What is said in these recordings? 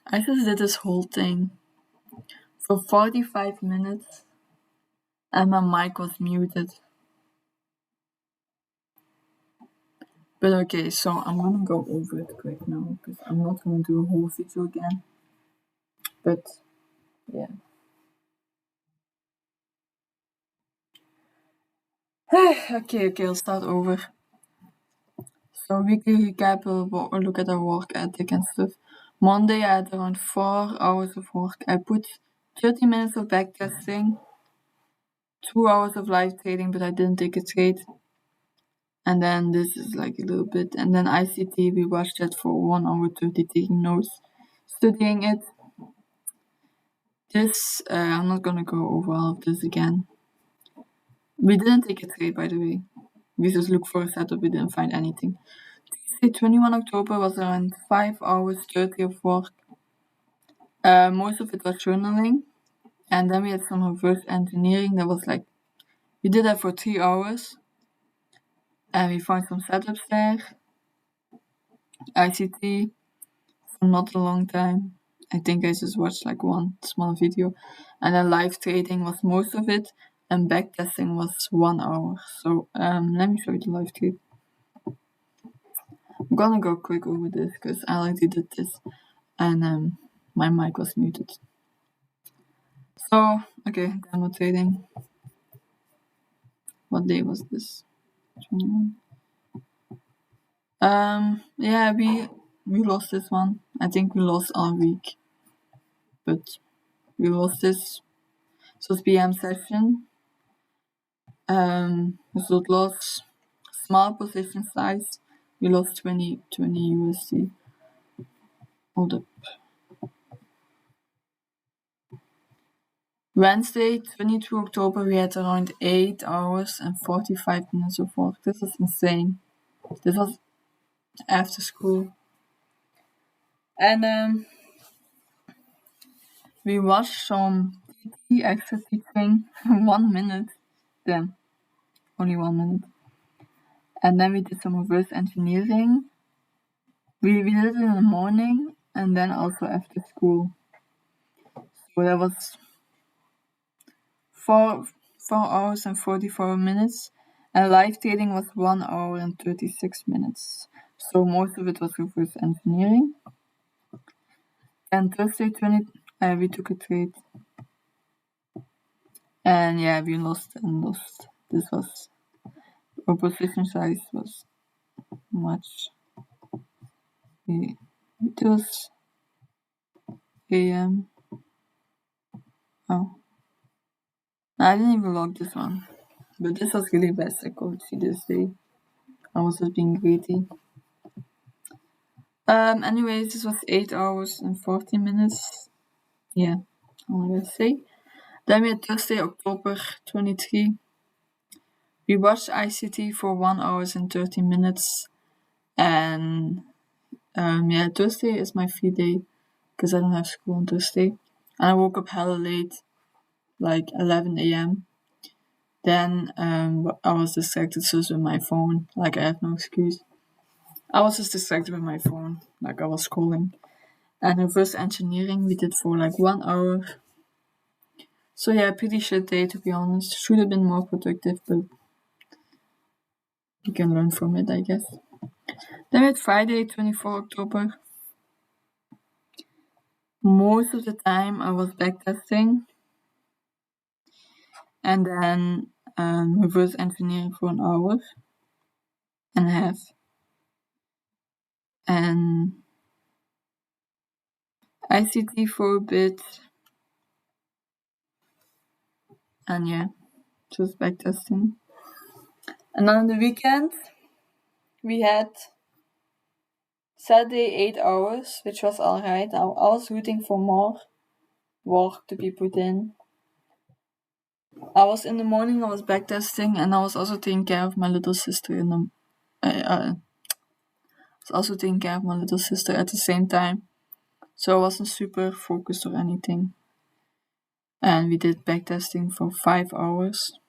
I just did this whole thing for 45 minutes and my mic was muted. But okay, so I'm gonna go over it quick now because I'm not gonna do a whole video again. But yeah. Okay, I'll start over. So weekly recap, we'll look at our work ethic and stuff. Monday I had around 4 hours of work. I put 30 minutes of backtesting, 2 hours of live trading, but I didn't take a trade. And then this is like a little bit. And then ICT, we watched it for 1 hour 30 taking notes, studying it. This, I'm not gonna go over all of this again. We didn't take a trade, by the way. We just looked for a setup, we didn't find anything. Tuesday, 21 October was around 5 hours 30 of work. Most of it was journaling. And then we had some reverse engineering that was like, we did that for 3 hours. And we found some setups there. ICT for not a long time. I think I just watched like one small video. And then live trading was most of it. And backtesting was 1 hour. So let me show you the live trade. I'm gonna go quick over this because I already did this. And my mic was muted. So, okay, demo trading. What day was this? 21. Yeah, we lost this one. I think we lost all week. But we lost this. So it's PM session. Result loss. Small position size. We lost 20 USD. Hold up. Wednesday, 22 October, we had around 8 hours and 45 minutes of work. This is insane. This was after school. And we watched some TT extra teaching 1 minute. Then only 1 minute. And then we did some reverse engineering. We did it in the morning and then also after school. So that was 4 hours and 44 minutes. And live trading was 1 hour and 36 minutes. So most of it was reverse engineering. And Thursday, we took a trade. And yeah, we lost and lost. This was, our position size was much. It was AM. Oh. I didn't even log this one. But this was really bad psychology this day. I was just being greedy. Anyways, this was 8 hours and 40 minutes. Yeah, all I gotta say. Then we had Thursday, October 23. We watched ICT for 1 hour and 30 minutes. And yeah, Thursday is my free day because I don't have school on Thursday. And I woke up hella late, like 11 a.m. Then I was distracted just with my phone. Like I have no excuse. I was just distracted with my phone. Like I was scrolling. And reverse engineering we did for like 1 hour. So yeah, pretty shit day to be honest. Should have been more productive, but you can learn from it, I guess. Then we had Friday, 24 October. Most of the time I was backtesting. And then reverse engineering for 1 hour and a half. And ICT for a bit. And yeah, just backtesting. And on the weekend, we had Saturday 8 hours, which was alright. I was rooting for more work to be put in. I was in the morning, I was backtesting, and I was also taking care of my little sister at the same time. So I wasn't super focused or anything. And we did backtesting for 5 hours.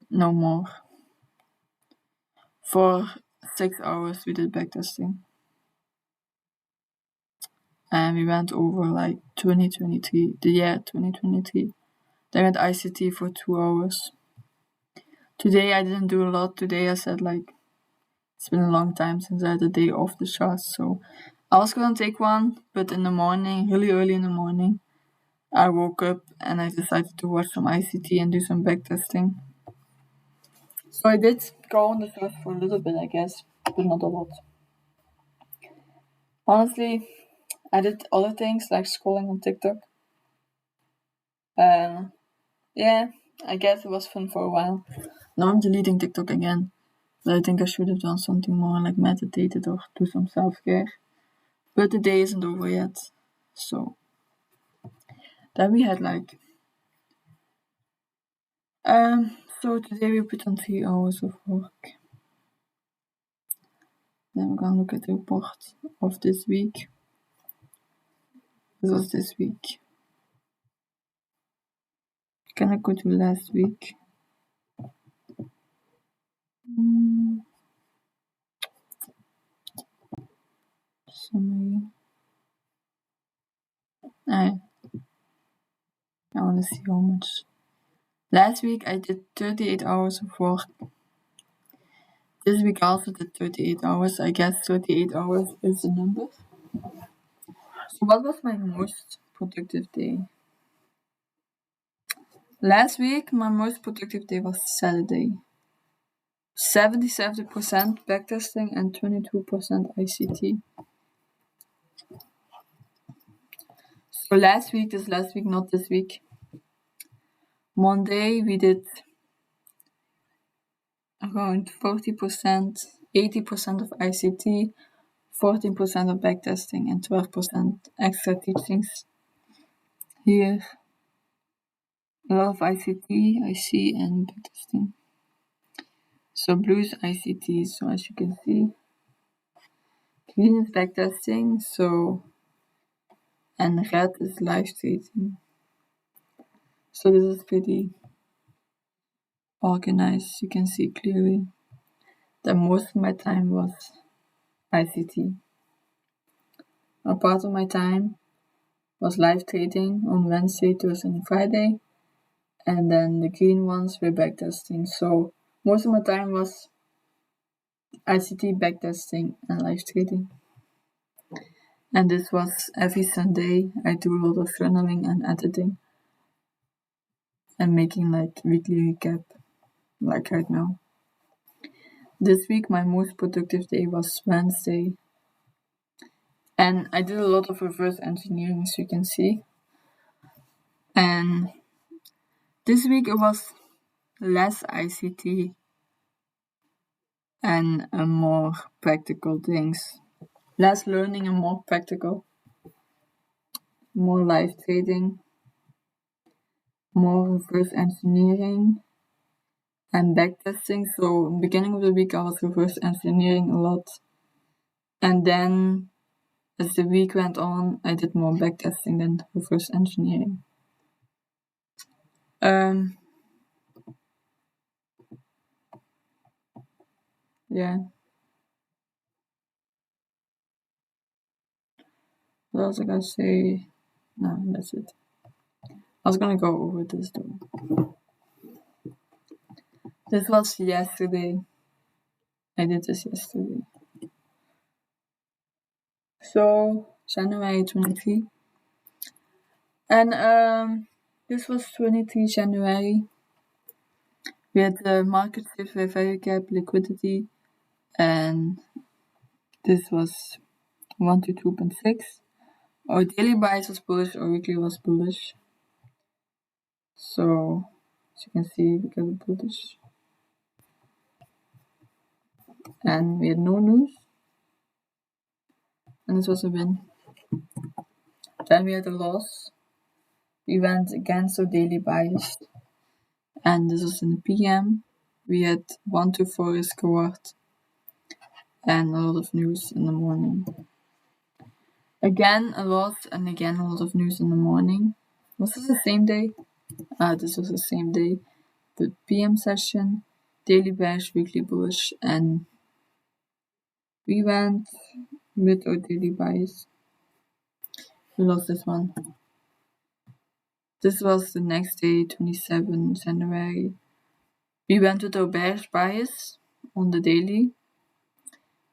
No more. For 6 hours we did backtesting. and we went over like 2023, the year 2023. Then we had ICT for 2 hours. Today I didn't do a lot. Today I said like it's been a long time since I had a day off the charts, so I was gonna take one, but in the morning, really early in the morning, I woke up and I decided to watch some ICT and do some backtesting. So I did go on the surf for a little bit, I guess, but not a lot. Honestly, I did other things like scrolling on TikTok. Yeah, I guess it was fun for a while. Now I'm deleting TikTok again. But I think I should have done something more like meditated or do some self-care. But the day isn't over yet. So then we had like so today we put on 3 hours of work. Then we're gonna look at the report of this week. This was this week. Can I go to last week? Summary. I want to see how much. Last week I did 38 hours of work. This week I also did 38 hours. I guess 38 hours is the number. So what was my most productive day? Last week my most productive day was Saturday. 77% backtesting and 22% ICT. So last week, not this week. Monday we did around 40%, 80% of ICT, 14% of backtesting, and 12% extra teachings. Here, a lot of ICT, I see, and backtesting. So blue is ICT, so as you can see. Green is backtesting, so, and red is live streaming. So this is pretty organized, you can see clearly that most of my time was ICT. A part of my time was live trading on Wednesday, Thursday, and Friday, and then the green ones were backtesting. So most of my time was ICT, backtesting, and live trading. And this was every Sunday. I do a lot of journaling and editing and making like weekly recap, like right now. This week my most productive day was Wednesday. And I did a lot of reverse engineering, as you can see. And this week it was less ICT and more practical things. Less learning and more practical. More live trading. More reverse engineering. And backtesting. So in the beginning of the week I was reverse engineering a lot. And then as the week went on, I did more backtesting than reverse engineering. Yeah. What else I gotta say? No, that's it. I was gonna go over this though. This was yesterday. I did this yesterday. So January 23. And this was 23 January. We had the market shift with value gap, liquidity, and this was 1 to 2.6. Our daily bias was bullish, our weekly was bullish. So as you can see, we got a bullish. And we had no news. And this was a win. Then we had a loss. We went against our daily bias. And this was in the PM. We had 1 to 4 risk reward. And a lot of news in the morning. Again a loss and again a lot of news in the morning. Was this the same day? This was the same day. The PM session, daily bearish, weekly bullish, and we went with our daily bias. We lost this one. This was the next day, 27 January. We went with our bearish bias on the daily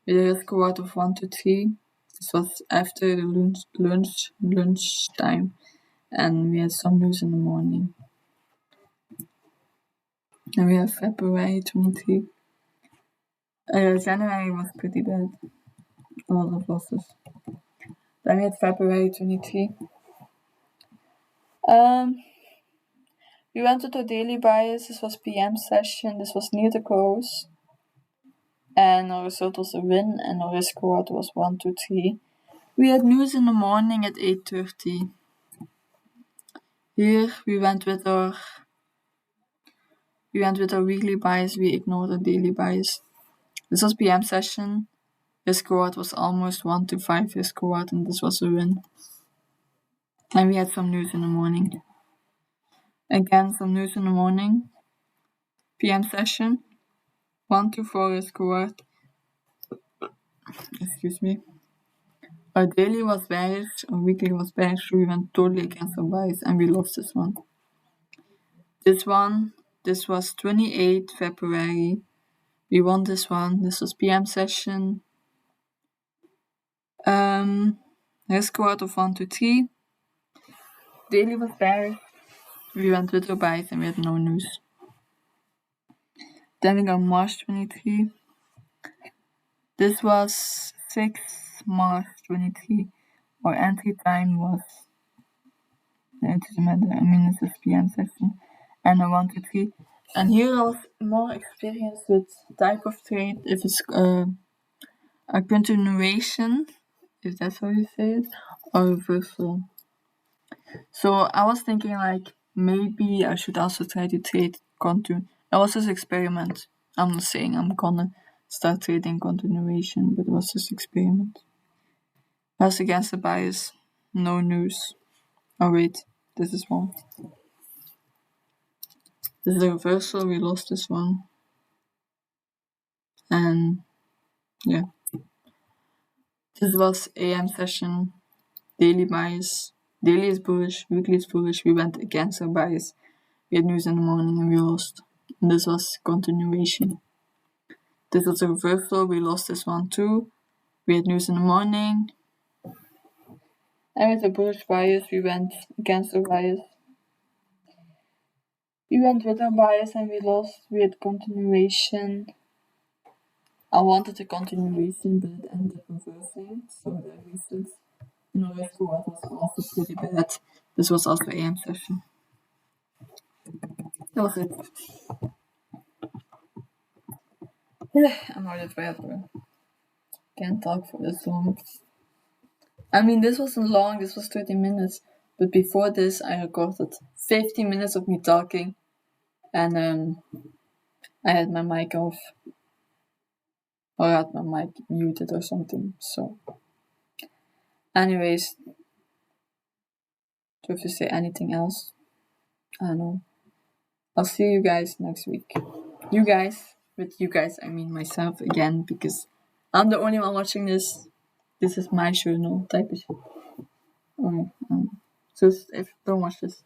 with a risk reward of 1 to 3. This was after the lunch time, and we had some news in the morning. And we have February 23. January was pretty bad. A lot of losses. Then we had February 23. We went to the daily bias. This was PM session. This was near the close. And our result was a win, and our risk reward was 1 to 3. We had news in the morning at 8:30. Here we went with our weekly bias. We ignored the daily bias. This was PM session. Risk reward was almost 1 to 5 risk reward, and this was a win. And we had some news in the morning. Again, some news in the morning. PM session. 1 to 4 risk reward. Excuse me. Our daily was bearish, our weekly was bearish. We went totally against our bias, and we lost this one. This was 28 February. We won this one. This was PM session. Risk reward of 1 to 3. Daily was bearish. We went with our bias and we had no news. Then we got March 23. This was 6 March 23. Our entry time was, it doesn't matter, I mean it's a PM session. And a 1 to 3. And here I was more experienced with type of trade, if it's a continuation, if that's how you say it, or reversal. So I was thinking like maybe I should also try to trade continue. That was just experiment. I'm not saying I'm gonna start trading continuation, but it was just experiment. I was against the bias. No news. Oh wait, this is one. This is a reversal. We lost this one. And yeah. This was AM session. Daily bias. Daily is bullish. Weekly is bullish. We went against our bias. We had news in the morning and we lost. And this was continuation. This was a reversal. We lost this one too. We had news in the morning. And with a bullish bias, we went against our bias. We went with our bias and we lost. We had continuation. I wanted a continuation, but it ended up reversing. So that reasons. And the risk reward was also pretty bad. This was also AM session. That was it. I'm out of breath, bro. Can't talk for this long. I mean, this wasn't long. This was 30 minutes. But before this, I recorded 15 minutes of me talking. And I had my mic off. Or I had my mic muted or something. So, anyways. Do I have to say anything else? I don't know. I'll see you guys next week. You guys. With you guys, I mean myself again. Because I'm the only one watching this. This is my journal type of shit. So if don't watch this.